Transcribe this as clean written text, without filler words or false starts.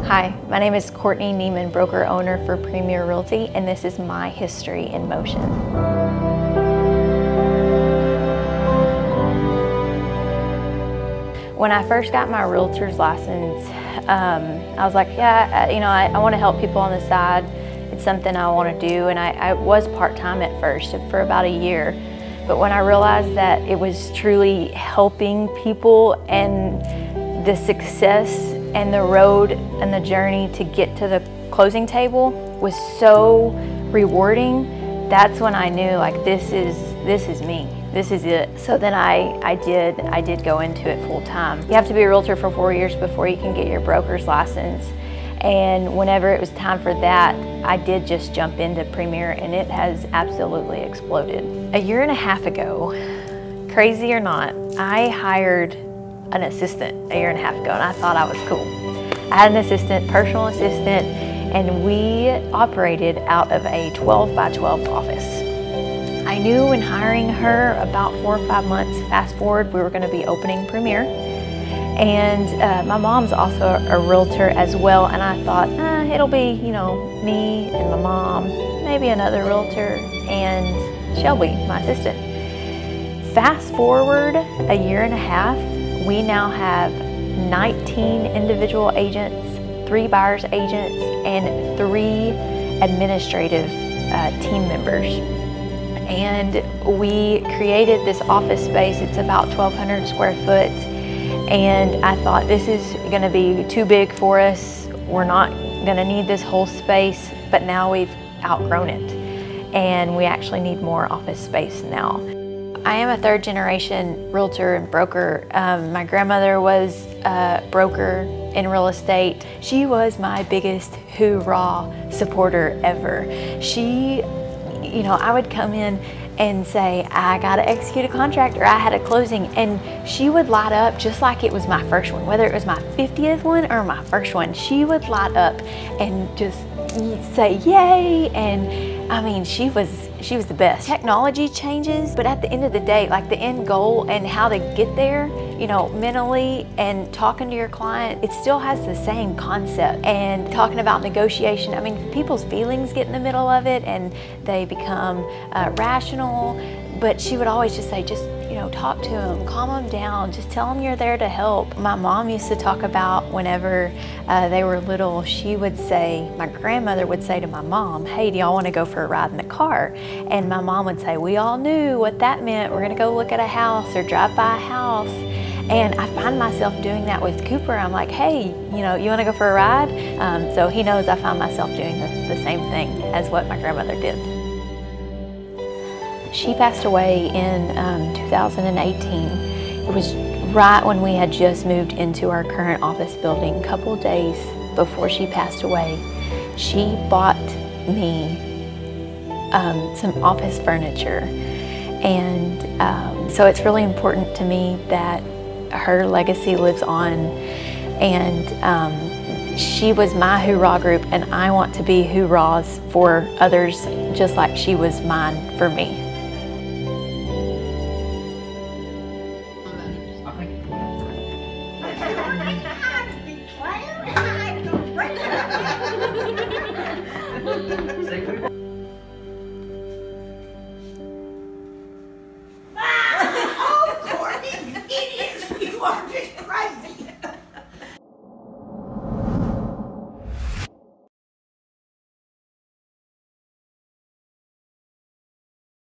Hi, my name is Courtney Neiman, broker owner for Premier Realty, and this is my history in motion. When I first got my realtor's license, I was like, I want to help people on the side. It's something I want to do, and I was part-time at first for about a year. But when I realized that it was truly helping people and the success and the road and the journey to get to the closing table was so rewarding, that's when I knew, like, this is me. This is it. So then I did go into it full time. You have to be a realtor for 4 years before you can get your broker's license. And whenever it was time for that, I did just jump into Premier, and it has absolutely exploded. A year and a half ago, crazy or not, I hired an assistant a year and a half ago, and I thought I was cool. I had an assistant, personal assistant, and we operated out of a 12 by 12 office. I knew when hiring her, about 4 or 5 months fast forward, we were going to be opening Premier. And my mom's also a realtor as well, and I thought, it'll be, me and my mom, maybe another realtor, and Shelby, my assistant. Fast forward a year and a half, we now have 19 individual agents, 3 buyer's agents, and 3 administrative team members. And we created this office space. It's about 1,200 square foot. And I thought, this is going to be too big for us. We're not going to need this whole space, but now we've outgrown it. And we actually need more office space now. I am a 3rd generation realtor and broker. My grandmother was a broker in real estate. She was my biggest hoorah supporter ever. She, I would come in and say, I got to execute a contract, or I had a closing, and she would light up just like it was my first one. Whether it was my 50th one or my first one, she would light up and just say yay. And I mean, she was the best. Technology changes, but at the end of the day, like, the end goal and how to get there, mentally and talking to your client, it still has the same concept. And talking about negotiation, I mean, people's feelings get in the middle of it and they become rational, but she would always just say, talk to them, calm them down, just tell them you're there to help. My mom used to talk about whenever they were little, she would say, my grandmother would say to my mom, hey, do y'all want to go for a ride in the car? And my mom would say, we all knew what that meant. We're going to go look at a house or drive by a house. And I find myself doing that with Cooper. I'm like, hey, you want to go for a ride? So he knows I find myself doing the same thing as what my grandmother did. She passed away in 2018. It was right when we had just moved into our current office building. A couple days before she passed away, she bought me some office furniture. And so it's really important to me that her legacy lives on. And she was my hoorah group, and I want to be hoorahs for others just like she was mine for me.